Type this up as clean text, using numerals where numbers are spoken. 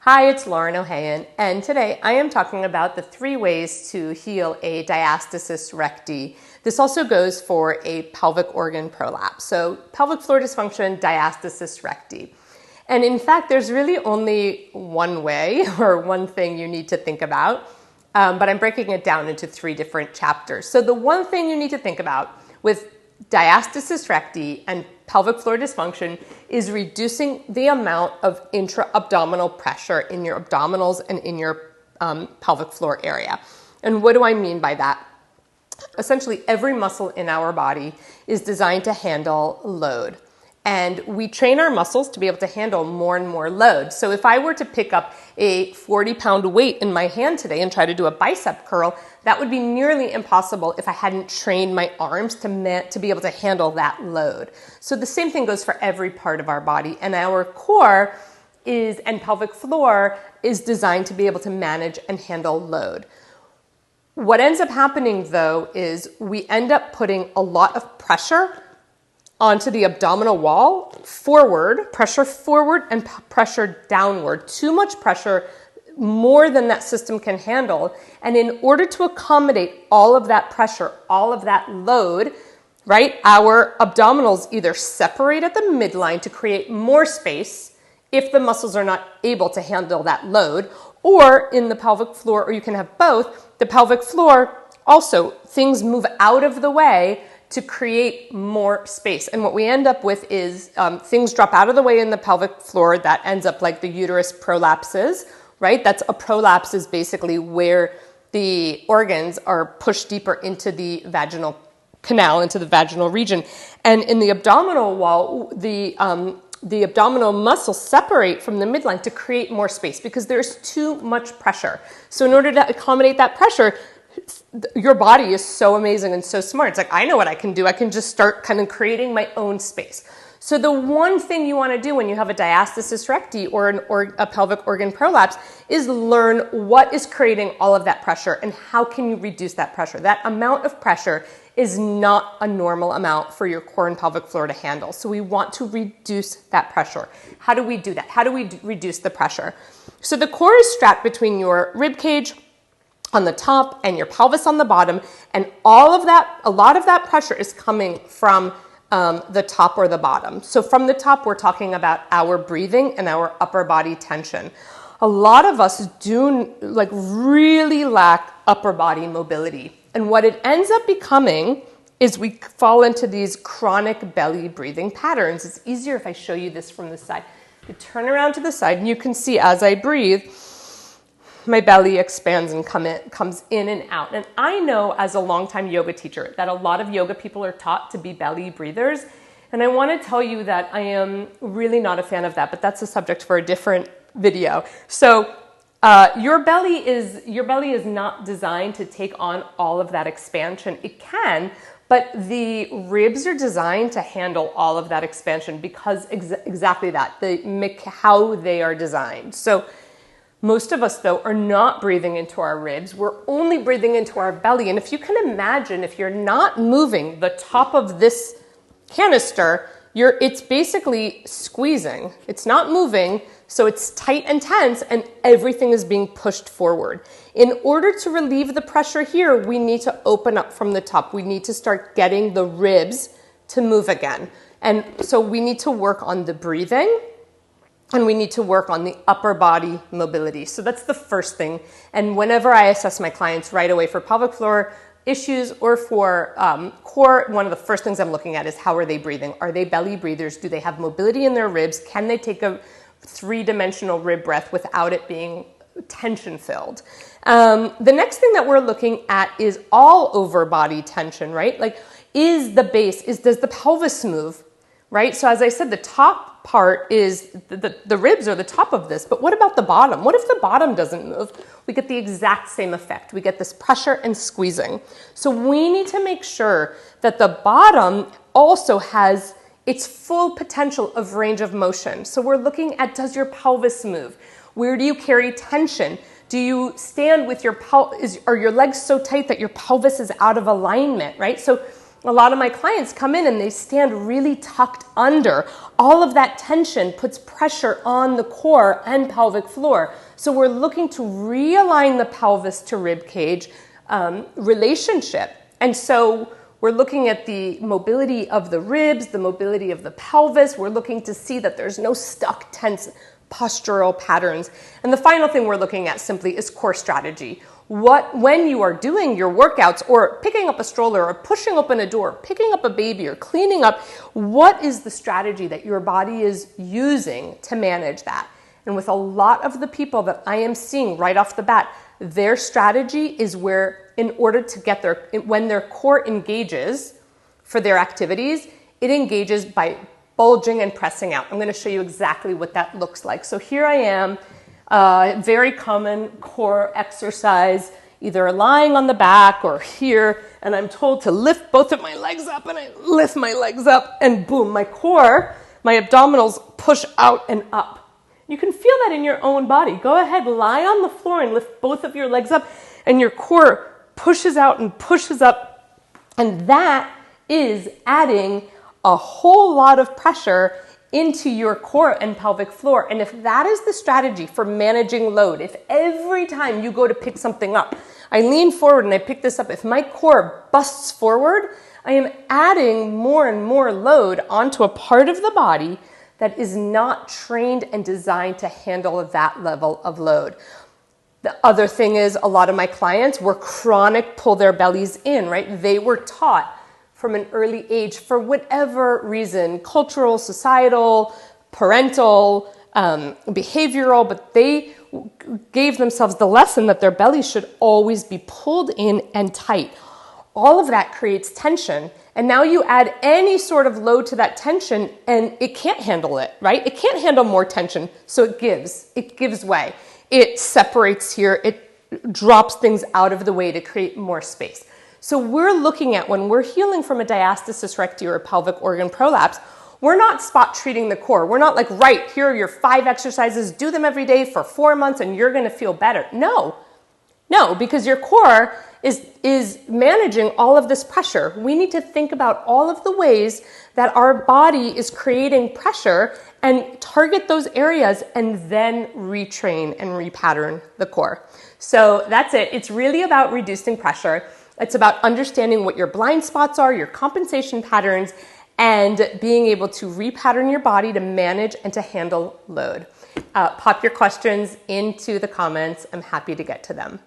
Hi, it's Lauren O'Hayan, and today I am talking about the 3 ways to heal a diastasis recti. This also goes for a pelvic organ prolapse. So pelvic floor dysfunction, diastasis recti. And in fact, there's really only one way or one thing you need to think about, but I'm breaking it down into 3 different chapters. So the one thing you need to think about with diastasis recti and pelvic floor dysfunction is reducing the amount of intra-abdominal pressure in your abdominals and in your pelvic floor area. And what do I mean by that? Essentially, every muscle in our body is designed to handle load. And we train our muscles to be able to handle more and more load. So if I were to pick up a 40-pound weight in my hand today and try to do a bicep curl, that would be nearly impossible if I hadn't trained my arms to be able to handle that load. So the same thing goes for every part of our body. And our core and pelvic floor is designed to be able to manage and handle load. What ends up happening, though, is we end up putting a lot of pressure onto the abdominal wall, pressure forward and pressure downward. Too much pressure, more than that system can handle. And in order to accommodate all of that pressure, all of that load, right, our abdominals either separate at the midline to create more space if the muscles are not able to handle that load, or in the pelvic floor, or you can have both, the pelvic floor also, things move out of the way to create more space. And what we end up with is things drop out of the way in the pelvic floor. That ends up like the uterus prolapses, right? That's a prolapse is basically where the organs are pushed deeper into the vaginal canal, into the vaginal region. And in the abdominal wall, the abdominal muscles separate from the midline to create more space because there's too much pressure. So in order to accommodate that pressure, your body is so amazing and so smart. It's like, I know what I can do. I can just start kind of creating my own space. So the one thing you want to do when you have a diastasis recti or a pelvic organ prolapse is learn what is creating all of that pressure and how can you reduce that pressure. That amount of pressure is not a normal amount for your core and pelvic floor to handle. So we want to reduce that pressure. How do we do that? How do we reduce the pressure? So the core is strapped between your rib cage on the top and your pelvis on the bottom, and a lot of that pressure is coming from the top or the bottom. So from the top, we're talking about our breathing and our upper body tension. A lot of us really lack upper body mobility, and what it ends up becoming is we fall into these chronic belly breathing patterns. It's easier if I show you this from the side. You turn around to the side, and you can see as I breathe, my belly expands and comes in and out. And I know as a longtime yoga teacher that a lot of yoga people are taught to be belly breathers. And I want to tell you that I am really not a fan of that, but that's a subject for a different video. So your belly is not designed to take on all of that expansion. It can, but the ribs are designed to handle all of that expansion because exactly that, how they are designed. So most of us, though, are not breathing into our ribs. We're only breathing into our belly. And if you can imagine, if you're not moving the top of this canister, it's basically squeezing. It's not moving, so it's tight and tense, and everything is being pushed forward. In order to relieve the pressure here, we need to open up from the top. We need to start getting the ribs to move again. And so we need to work on the breathing, and we need to work on the upper body mobility. So that's the first thing. And whenever I assess my clients right away for pelvic floor issues or for core, one of the first things I'm looking at is how are they breathing? Are they belly breathers? Do they have mobility in their ribs? Can they take a 3-dimensional rib breath without it being tension-filled? The next thing that we're looking at is all over body tension, right? Like, does the pelvis move? Right? So as I said, the top part is the ribs are the top of this, but what about the bottom? What if the bottom doesn't move? We get the exact same effect. We get this pressure and squeezing. So we need to make sure that the bottom also has its full potential of range of motion. So we're looking at, does your pelvis move? Where do you carry tension? Do you stand with are your legs so tight that your pelvis is out of alignment, right? So A lot of my clients come in and they stand really tucked under. All of that tension puts pressure on the core and pelvic floor. So we're looking to realign the pelvis to rib cage relationship. And so we're looking at the mobility of the ribs, the mobility of the pelvis. We're looking to see that there's no stuck, tense postural patterns. And the final thing we're looking at simply is core strategy. When you are doing your workouts or picking up a stroller or pushing open a door, picking up a baby or cleaning up, what is the strategy that your body is using to manage that? And with a lot of the people that I am seeing right off the bat, their strategy is where, in order to get when their core engages for their activities, it engages by bulging and pressing out. I'm going to show you exactly what that looks like. So here I am, very common core exercise, either lying on the back or here, and I'm told to lift both of my legs up, and I lift my legs up, and boom, my core, my abdominals push out and up. You can feel that in your own body. Go ahead, lie on the floor and lift both of your legs up, and your core pushes out and pushes up, and that is adding a whole lot of pressure into your core and pelvic floor. And if that is the strategy for managing load, if every time you go to pick something up, I lean forward and I pick this up, if my core busts forward, I am adding more and more load onto a part of the body that is not trained and designed to handle that level of load. The other thing is, a lot of my clients were chronic pull their bellies in, right? They were taught from an early age, for whatever reason, cultural, societal, parental, behavioral, but they gave themselves the lesson that their belly should always be pulled in and tight. All of that creates tension. And now you add any sort of load to that tension and it can't handle it, right? It can't handle more tension. So it gives way. It separates here. It drops things out of the way to create more space. So we're looking at, when we're healing from a diastasis recti or a pelvic organ prolapse, we're not spot treating the core. We're not like, right, here are your 5 exercises, do them every day for 4 months and you're going to feel better. No, because your core is managing all of this pressure. We need to think about all of the ways that our body is creating pressure and target those areas and then retrain and repattern the core. So that's it. It's really about reducing pressure. It's about understanding what your blind spots are, your compensation patterns, and being able to repattern your body to manage and to handle load. Pop your questions into the comments. I'm happy to get to them.